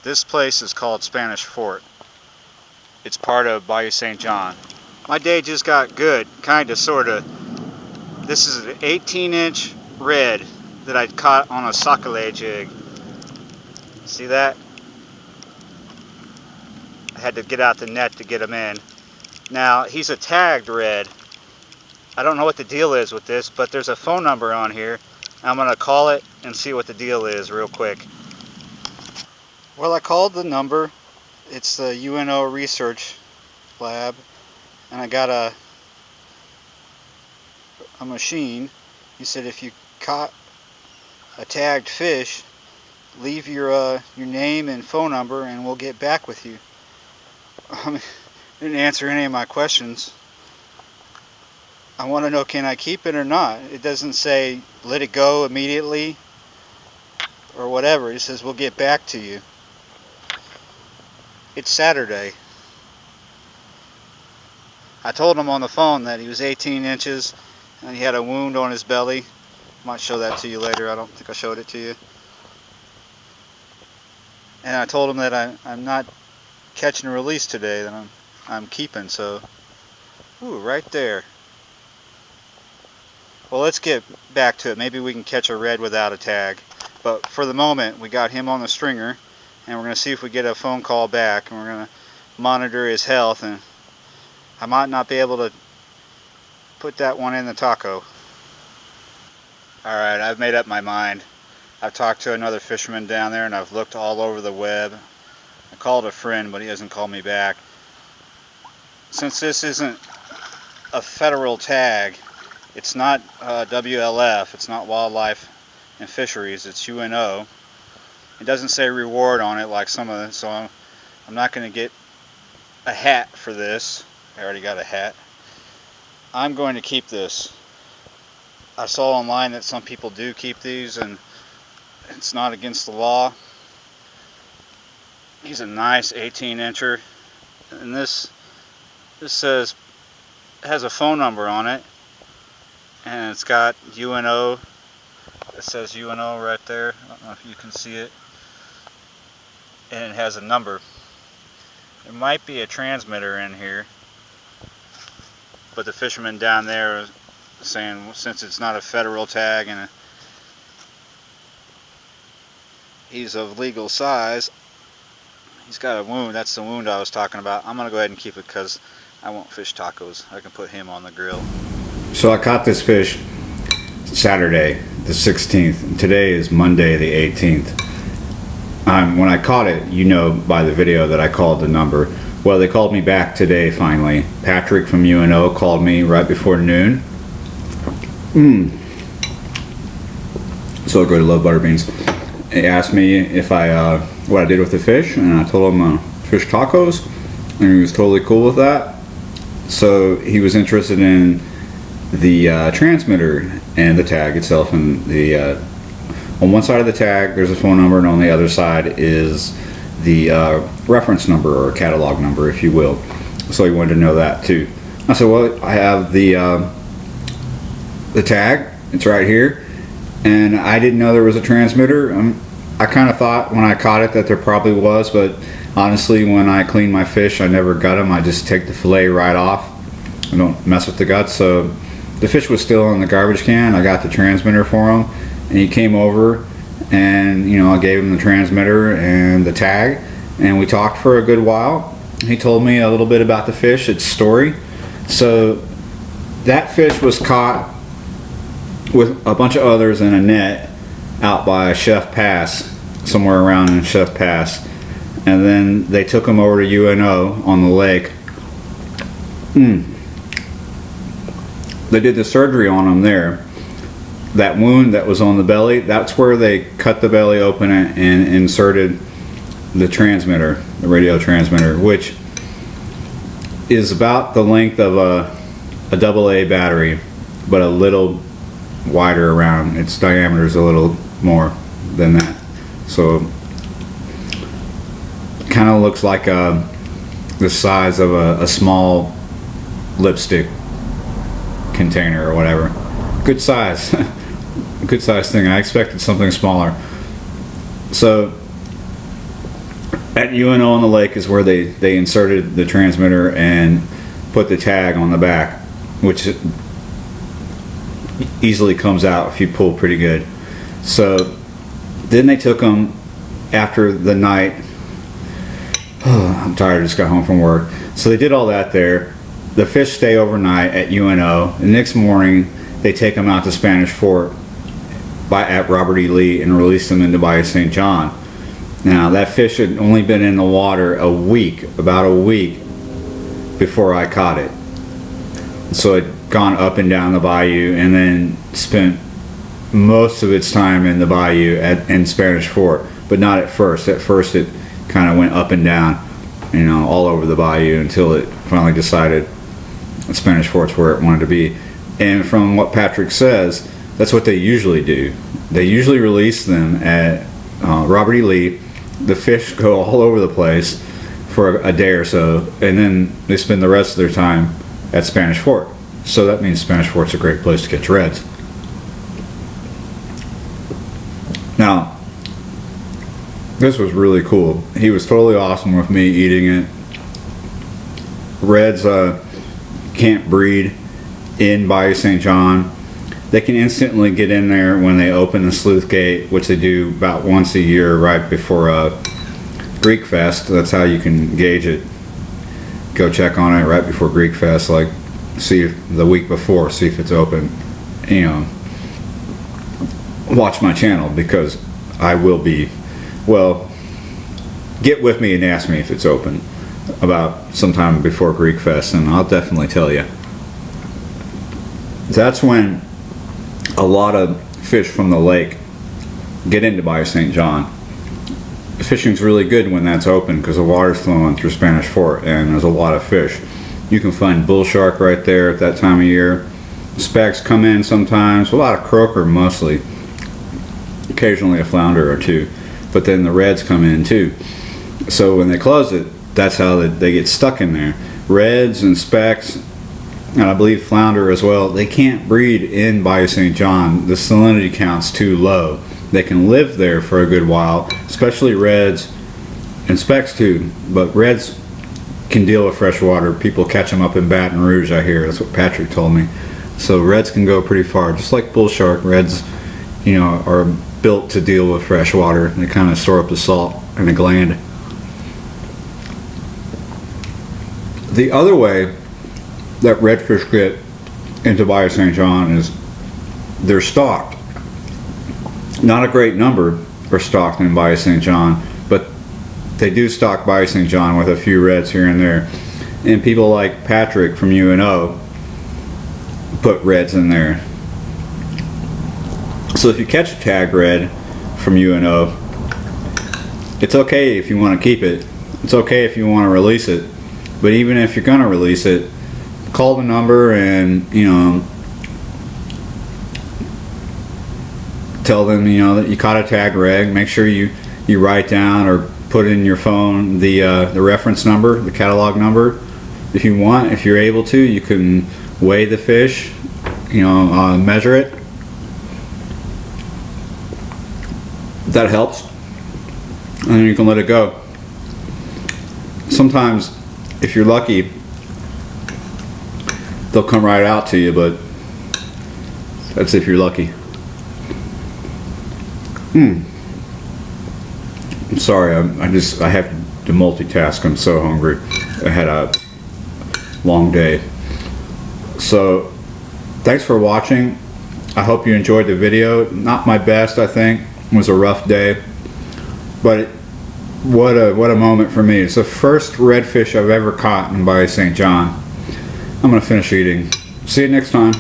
This place is called Spanish Fort. It's part of Bayou Saint John. My day just got good, kinda, sorta. This is an 18-inch red that I caught on a sockeye jig. See that? I had to get out the net to get him in. Now, he's a tagged red. I don't know what the deal is with this, but there's a phone number on here. I'm gonna call it and see what the deal is real quick. Well, I called the number. It's the U.N.O research lab, and I got a machine. He said if you caught a tagged fish, leave your name and phone number and we'll get back with you. Didn't answer any of my questions. I want to know, can I keep it or not? It doesn't say let it go immediately or whatever. It says we'll get back to you. It's Saturday. I told him on the phone that he was 18 inches and he had a wound on his belly. Might show that to you later. I don't think I showed it to you. And I told him that I'm not catch and release today, that I'm keeping. So, ooh, right there. Well, let's get back to it. Maybe we can catch a red without a tag. But for the moment, we got him on the stringer, and we're going to see if we get a phone call back, and we're going to monitor his health. And I might not be able to put that one in the taco. Alright, I've made up my mind. I've talked to another fisherman down there, and I've looked all over the web. I called a friend, but he hasn't called me back. Since this isn't a federal tag, it's not WLF, it's not Wildlife and Fisheries, it's U.N.O. It doesn't say reward on it like some of it, so I'm not going to get a hat for this. I already got a hat. I'm going to keep this. I saw online that some people do keep these, and it's not against the law. He's a nice 18-incher, and this says, has a phone number on it, and it's got U.N.O. It says U.N.O. right there. I don't know if you can see it. And it has a number. There might be a transmitter in here, but the fisherman down there is saying since it's not a federal tag and he's of legal size, he's got a wound. That's the wound I was talking about. I'm going to go ahead and keep it because I won't fish tacos. I can put him on the grill. So I caught this fish Saturday the 16th. Today is Monday the 18th. When I caught it, you know by the video that I called the number. Well, they called me back today finally. Patrick from U.N.O called me right before noon. So good, I love butter beans. He asked me if what I did with the fish, and I told him fish tacos, and he was totally cool with that. So he was interested in the transmitter and the tag itself, and the on one side of the tag there's a phone number, and on the other side is the reference number or catalog number, if you will. So he wanted to know that too. I said, well, I have the tag, it's right here, and I didn't know there was a transmitter. I kind of thought when I caught it that there probably was, but honestly when I clean my fish I never gut them. I just take the fillet right off. I don't mess with the guts. So the fish was still in the garbage can. I got the transmitter for him, and he came over, and I gave him the transmitter and the tag, and we talked for a good while. He told me a little bit about the fish, its story. So that fish was caught with a bunch of others in a net out by Chef Pass, somewhere around in Chef Pass, and then they took him over to U.N.O on the lake. They did the surgery on him there. That wound that was on the belly, that's where they cut the belly open and inserted the transmitter, the radio transmitter, which is about the length of a AA battery, but a little wider around. Its diameter is a little more than that. So it kind of looks like the size of a small lipstick container or whatever. Good size. Good size thing. I expected something smaller. So At U.N.O. on the lake is where they inserted the transmitter and put the tag on the back, which easily comes out if you pull pretty good. So then they took them after the night. I'm tired, I just got home from work. So they did all that there. The fish stay overnight at U.N.O. The next morning they take them out to Spanish Fort at Robert E. Lee and release them into Bayou Saint John. Now that fish had only been in the water about a week before I caught it. So it had gone up and down the bayou and then spent most of its time in the bayou in Spanish Fort, but not at first. At first it kind of went up and down, you know, all over the bayou until it finally decided Spanish Fort's where it wanted to be. And from what Patrick says, that's what they usually do. They usually release them at Robert E. Lee. The fish go all over the place for a day or so, and then they spend the rest of their time at Spanish Fort. So that means Spanish Fort's a great place to catch reds. Now, this was really cool. He was totally awesome with me eating it. Reds can't breed in Bayou Saint John. They can instantly get in there when they open the sluice gate, which they do about once a year right before Greek Fest. That's how you can gauge it. Go check on it right before Greek Fest, like see if the week before, see if it's open. You know, watch my channel because I will be, well, get with me and ask me if it's open about sometime before Greek Fest, and I'll definitely tell you. That's when a lot of fish from the lake get into Bayou Saint John. Fishing's really good when that's open because the water's flowing through Spanish Fort and there's a lot of fish. You can find bull shark right there at that time of year. Specks come in sometimes, a lot of croaker mostly, occasionally a flounder or two, but then the reds come in too. So when they close it, that's how they get stuck in there. Reds and specks, and I believe flounder as well, they can't breed in Bayou Saint John. The salinity count's too low. They can live there for a good while, especially reds and specks too, but reds can deal with fresh water. People catch them up in Baton Rouge, I hear. That's what Patrick told me. So reds can go pretty far. Just like bull shark, reds, you know, are built to deal with fresh water. They kind of store up the salt in a gland. The other way that redfish get into Bayou Saint John is they're stocked. Not a great number are stocked in Bayou Saint John, but they do stock Bayou Saint John with a few reds here and there. And people like Patrick from U.N.O. put reds in there. So if you catch a tag red from U.N.O., it's okay if you want to keep it. It's okay if you want to release it. But even if you're going to release it, call the number and, you know, tell them, you know, that you caught a tag red. Make sure you write down or put in your phone the reference number, the catalog number. If you want, if you're able to, you can weigh the fish, you know, measure it. That helps. And then you can let it go. Sometimes, if you're lucky, they'll come right out to you, but that's if you're lucky. I'm sorry, I have to multitask. I'm so hungry. I had a long day. So, thanks for watching. I hope you enjoyed the video. Not my best, I think. It was a rough day, but what a moment for me. It's the first redfish I've ever caught in Bayou Saint John. I'm gonna finish eating. See you next time.